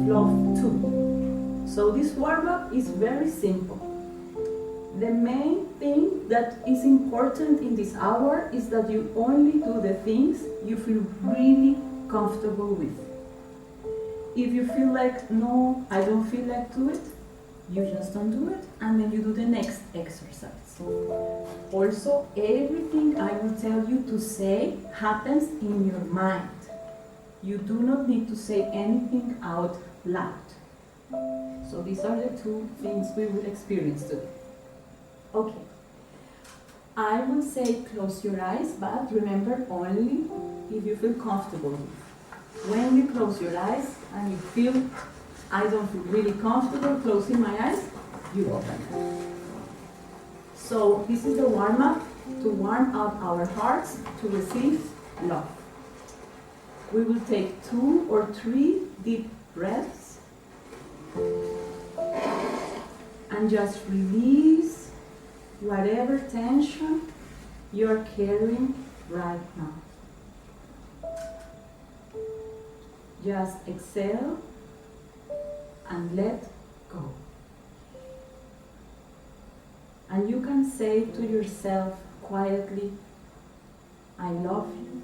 self-love too. So this warm-up is very simple. The main thing that is important in this hour is that you only do the things you feel really comfortable with. If you feel like, no, I don't feel like do it, you just don't do it, and then you do the next exercise. Also, everything I will tell you to say happens in your mind. You do not need to say anything out loud. So these are the two things we will experience today. Okay. I will say close your eyes, but remember only if you feel comfortable with it. When you close your eyes and you feel, I don't feel really comfortable closing my eyes, you open them. So this is the warm-up to warm up our hearts to receive love. We will take 2 or 3 deep breaths and just release whatever tension you're carrying right now. Just exhale and let go. And you can say to yourself quietly, I love you,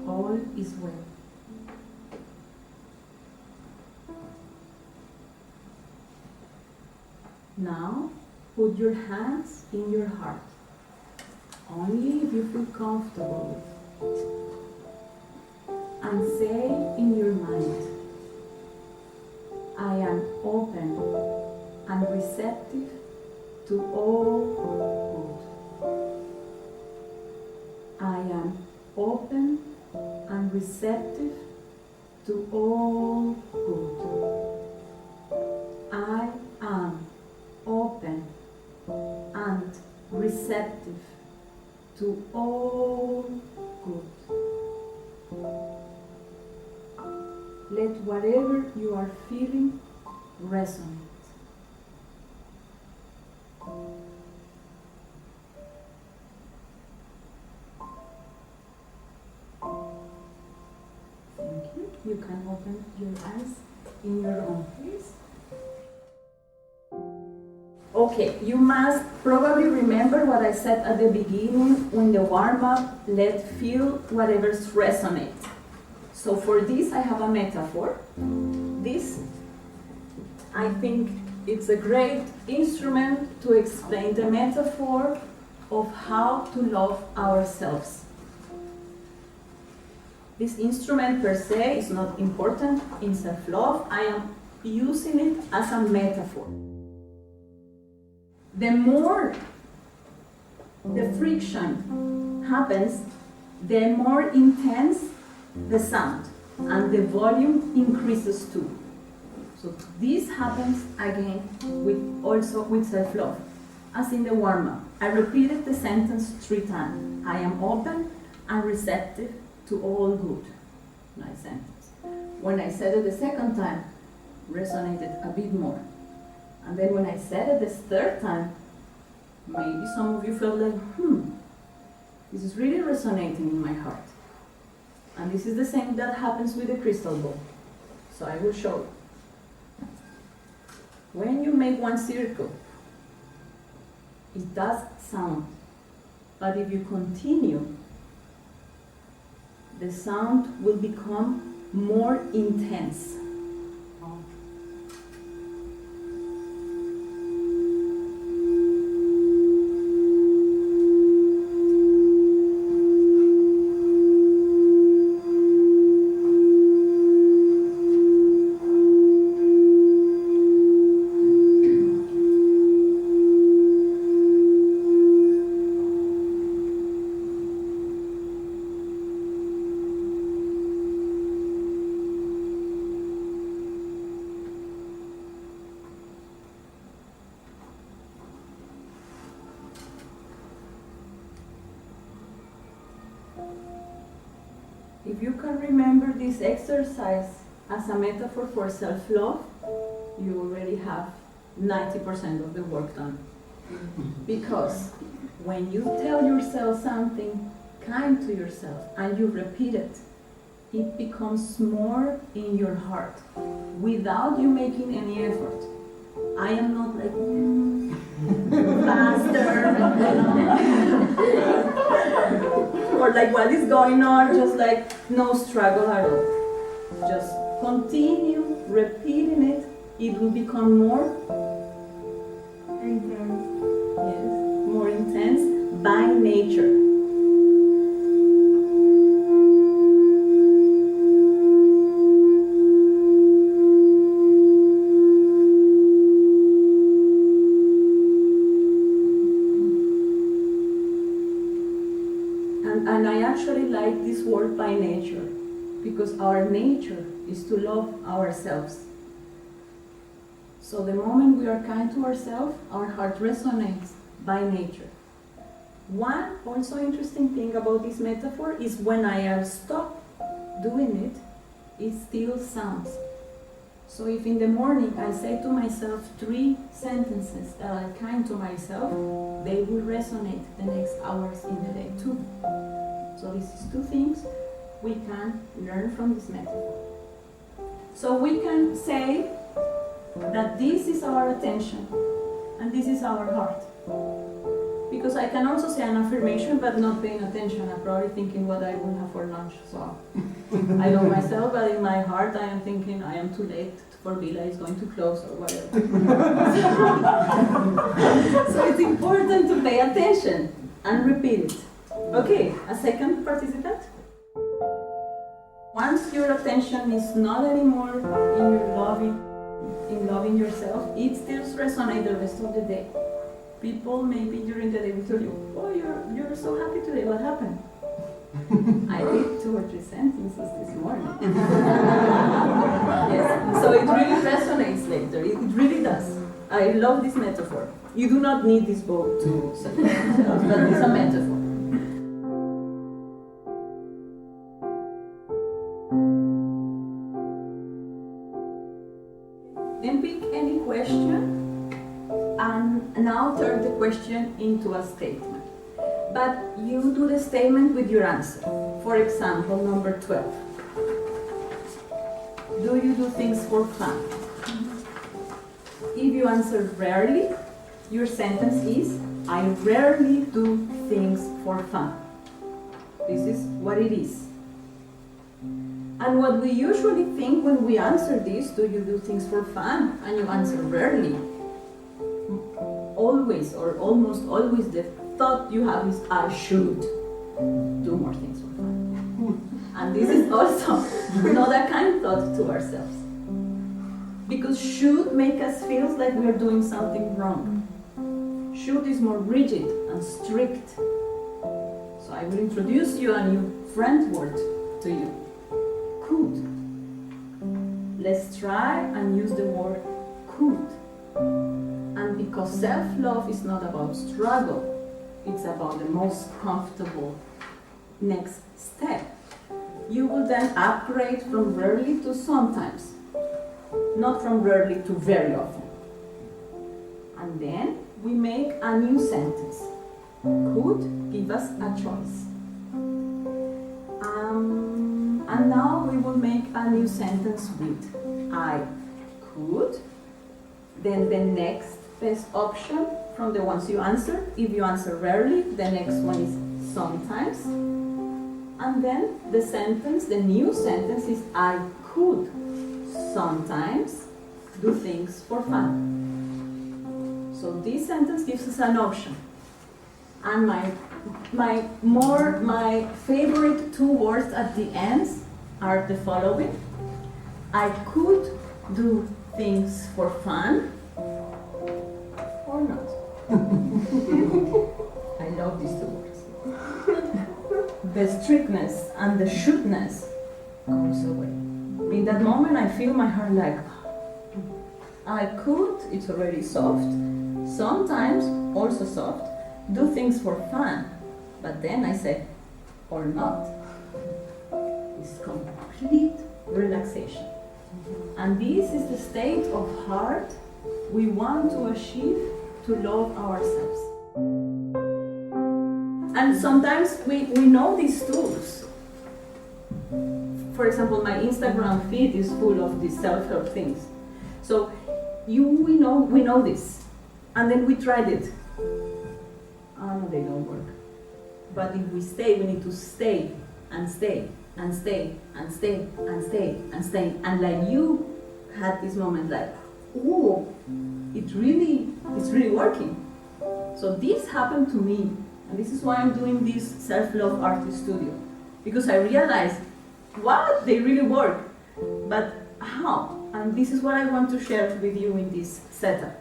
all is well. Now, put your hands in your heart, only if you feel comfortable with it. And say in your mind, I am open and receptive to all good. I am open and receptive to all good. I am open and receptive to all good. Let whatever you are feeling resonate. Thank you. You can open your eyes in your own pace. Okay, you must probably remember what I said at the beginning when the warm-up, let feel whatever's resonate. So for this I have a metaphor. This, I think it's a great instrument to explain the metaphor of how to love ourselves. This instrument per se is not important in self-love. I am using it as a metaphor. The more the friction happens, the more intense the sound and the volume increases too. So this happens again also with self-love, as in the warm-up. I repeated the sentence 3 times. I am open and receptive to all good. Nice sentence. When I said it the second time, resonated a bit more. And then when I said it the 3rd time, maybe some of you felt like, this is really resonating in my heart. And this is the same that happens with the crystal ball. So I will show you. When you make one circle, it does sound. But if you continue, the sound will become more intense. If you can remember this exercise as a metaphor for self-love, you already have 90% of the work done. Because when you tell yourself something kind to yourself and you repeat it it becomes more in your heart without you making any effort. I am not like faster, or like what is going on, just like no struggle at all. Just continue repeating it, it will become more intense. Yes, more intense by nature. And I actually like this word by nature, because our nature is to love ourselves. So the moment we are kind to ourselves, our heart resonates by nature. One also interesting thing about this metaphor is when I have stopped doing it, it still sounds. So if in the morning I say to myself 3 sentences that are kind to myself, they will resonate the next hours in the day too. So this is 2 things we can learn from this metaphor. So we can say that this is our attention and this is our heart. Because I can also say an affirmation but not paying attention. I'm probably thinking what I will have for lunch. So I love myself, but in my heart I am thinking I am too late for Villa is going to close or whatever. So it's important to pay attention and repeat it. Okay, a second participant. Once your attention is not anymore in loving yourself, it still resonates the rest of the day. People maybe during the day will tell you, oh, you're so happy today, what happened? I did 2 or 3 sentences this morning. Yes, so it really resonates later, it really does. I love this metaphor. You do not need this book to support yourself, but it's a metaphor. Then pick any question and now turn the question into a statement. But you do the statement with your answer. For example, number 12. Do you do things for fun? If you answer rarely, your sentence is, I rarely do things for fun. This is what it is. And what we usually think when we answer this, do you do things for fun? And you answer rarely. Always or almost always the thought you have is, I should do more things for fun. And this is also not a kind thought to ourselves. Because should make us feel like we are doing something wrong. Should is more rigid and strict. So I will introduce you a new friend word to you. Could. Let's try and use the word could. And because self-love is not about struggle, it's about the most comfortable next step. You will then upgrade from rarely to sometimes, not from rarely to very often. And then we make a new sentence. Could give us a choice. And now we will make a new sentence with I could, then the next best option from the ones you answer. If you answer rarely, the next one is sometimes. And then the sentence, the new sentence is I could sometimes do things for fun. So this sentence gives us an option. And my favorite 2 words at the end are the following. I could do things for fun or not. I love these 2 words. The strictness and the shouldness goes away. In that moment I feel my heart like, I could, it's already soft, sometimes also soft, do things for fun, but then I say, or not. It's complete relaxation. And this is the state of heart we want to achieve to love ourselves. And sometimes we know these tools. for example, my Instagram feed is full of these self-help things. So we know this, and then we tried it. Oh no, they don't work. But if we stay, we need to stay and stay and stay and stay and stay and stay. And like you had this moment, like, oh, it's really working. So this happened to me, and this is why I'm doing this self-love artist studio, because I realized, what, they really work, but how? And this is what I want to share with you in this setup.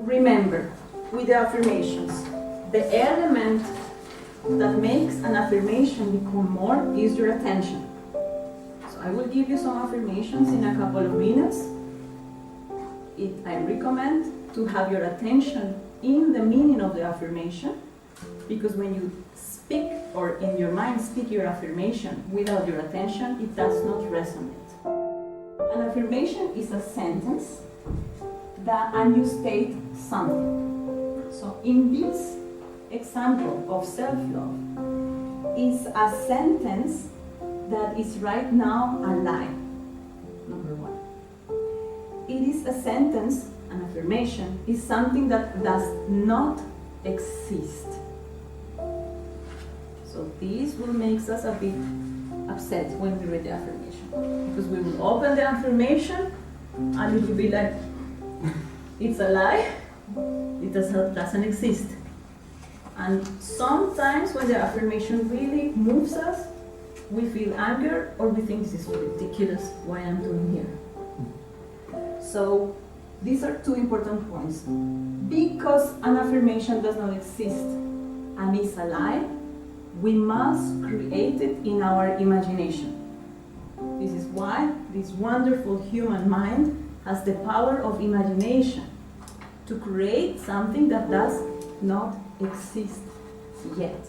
Remember, with the affirmations, the element that makes an affirmation become more is your attention. So I will give you some affirmations in a couple of minutes. I recommend to have your attention in the meaning of the affirmation, because when you speak or in your mind speak your affirmation without your attention, it does not resonate. An affirmation is a sentence and you state something. So in this example of self-love is a sentence that is right now a lie, number one. It is a sentence, an affirmation, is something that does not exist. So this will make us a bit upset when we read the affirmation, because we will open the affirmation and it will be like, it's a lie, it doesn't exist. And sometimes when the affirmation really moves us, we feel anger or we think this is ridiculous, why I'm doing here. So these are two important points. Because an affirmation does not exist and is a lie, we must create it in our imagination. This is why this wonderful human mind has the power of imagination to create something that does not exist yet.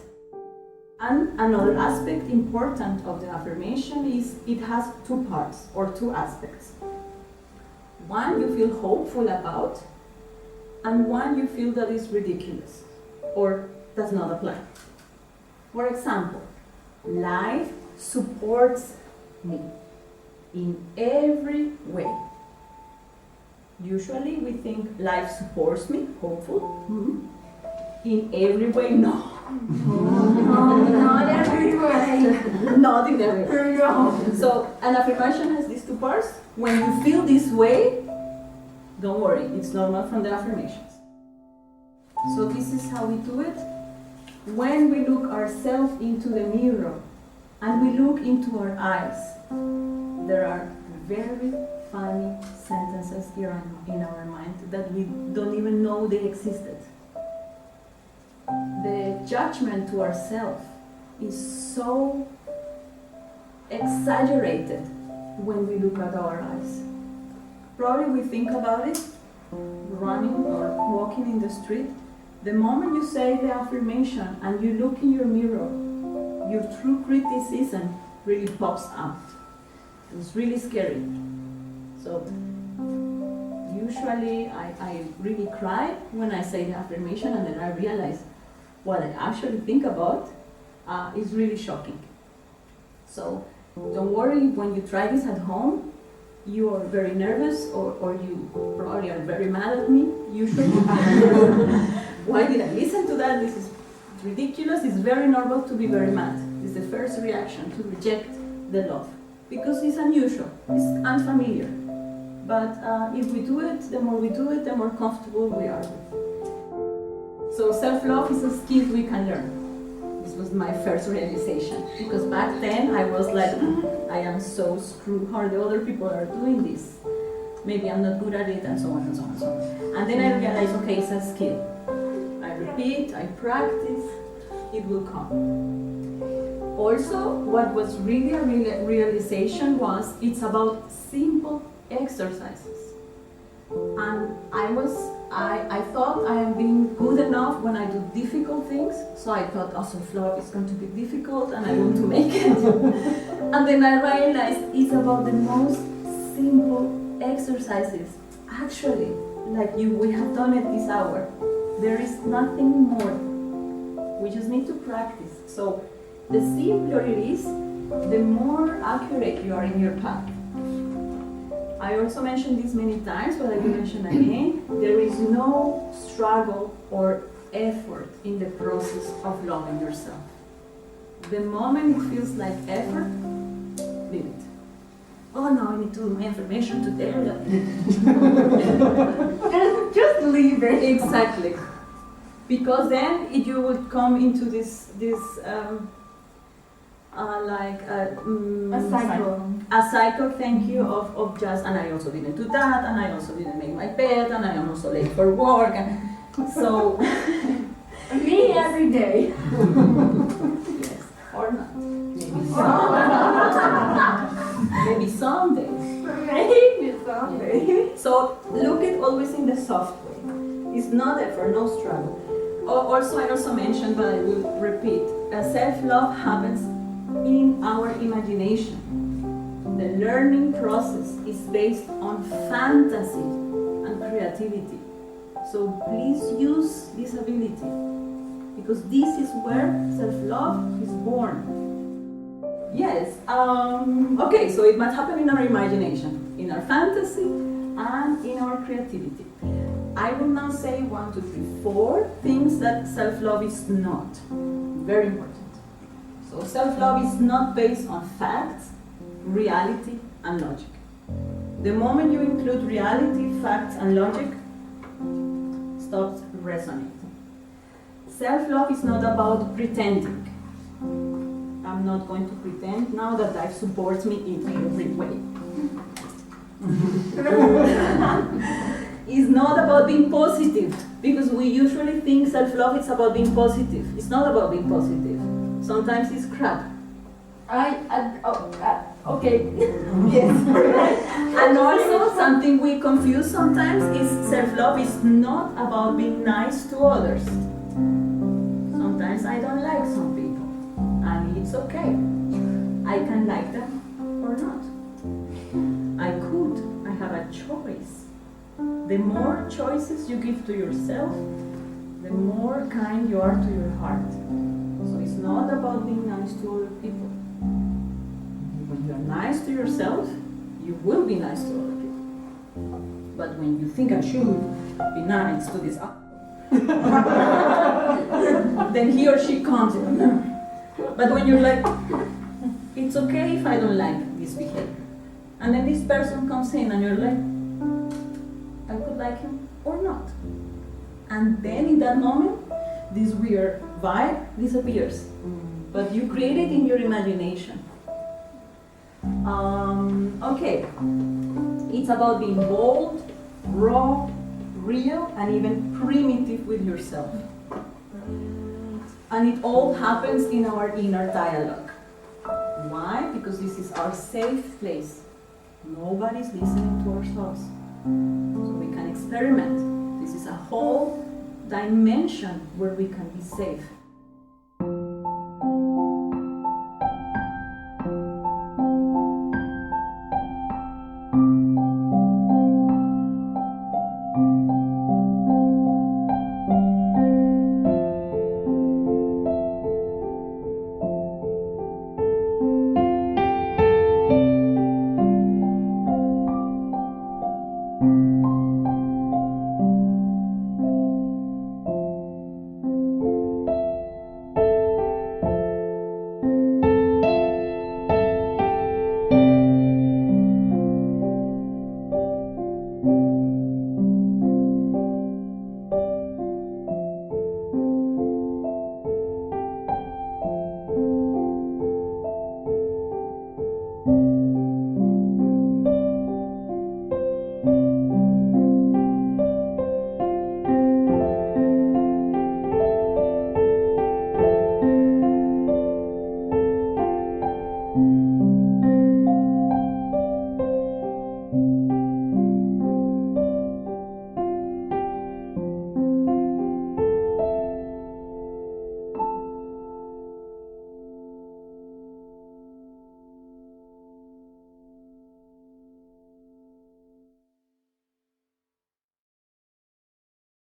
And another aspect important of the affirmation is it has two parts or two aspects. One you feel hopeful about, and one you feel that is ridiculous or does not apply. For example, life supports me in every way. Usually we think life supports me, hopeful. In every way, no. No, not every way. Not in every way. No. So an affirmation has these two parts. When you feel this way, don't worry, it's normal from the affirmations. So this is how we do it. When we look ourselves into the mirror and we look into our eyes, there are very funny sentences here in our mind that we don't even know they existed. The judgment to ourselves is so exaggerated when we look at our eyes. Probably we think about it running or walking in the street. The moment you say the affirmation and you look in your mirror, your true criticism really pops out. It's really scary. So usually I really cry when I say the affirmation, and then I realize what I actually think about is really shocking. So don't worry, when you try this at home, you are very nervous or you probably are very mad at me, usually. Why did I listen to that? This is ridiculous. It's very normal to be very mad. It's the first reaction, to reject the love. Because it's unusual, it's unfamiliar. But if we do it, the more we do it, the more comfortable we are with. So self-love is a skill we can learn. This was my first realization. Because back then I was like, I am so screwed, how the other people are doing this. Maybe I'm not good at it, and so on and so on and so on. And then I realized, okay, it's a skill. I repeat, I practice, it will come. Also, what was really a realization was it's about simple exercises. And I thought I am being good enough when I do difficult things, so I thought self-love is going to be difficult and I want to make it. And then I realized it's about the most simple exercises. Actually, like we have done it this hour. There is nothing more. We just need to practice. So The simpler it is, the more accurate you are in your path. I also mentioned this many times, but I will mention again. There is no struggle or effort in the process of loving yourself. The moment it feels like effort, leave it. Oh no, I need to do my affirmation today. Just leave it. Exactly. Because then you would come into this A cycle. A cycle, thank you, of just, and I also didn't do that, and I also didn't make my bed, and I am also late for work, and so... Me every day. Yes, or not. Maybe someday. Maybe someday. So look at always in the soft way. It's not effort, no struggle. Also, I also mentioned, but I will repeat, self-love happens in our imagination. The learning process is based on fantasy and creativity. So please use this ability, because this is where self-love is born. Yes, okay, so it must happen in our imagination, in our fantasy, and in our creativity. I will now say 1, 2, 3, 4 things that self-love is not. Very important. So self-love is not based on facts, reality, and logic. The moment you include reality, facts, and logic, stops resonating. Self-love is not about pretending. I'm not going to pretend now that life supports me in every way. It's not about being positive, because we usually think self-love is about being positive. It's not about being positive. Sometimes it's crap. Okay. Yes. And also something we confuse sometimes is self-love is not about being nice to others. Sometimes I don't like some people, and it's okay. I can like them or not. I have a choice. The more choices you give to yourself, the more kind you are to your heart. So it's not about being nice to other people. When you're nice to yourself, you will be nice to other people. But when you think I should be nice to this then he or she comes in. But when you're like, it's okay if I don't like this behavior. And then this person comes in and you're like, I could like him or not. And then in that moment, this weird vibe disappears. But you create it in your imagination. Okay, it's about being bold, raw, real, and even primitive with yourself. And it all happens in our inner dialogue. Why? Because this is our safe place. Nobody's listening to our thoughts. So we can experiment. This is a whole dimension where we can be safe.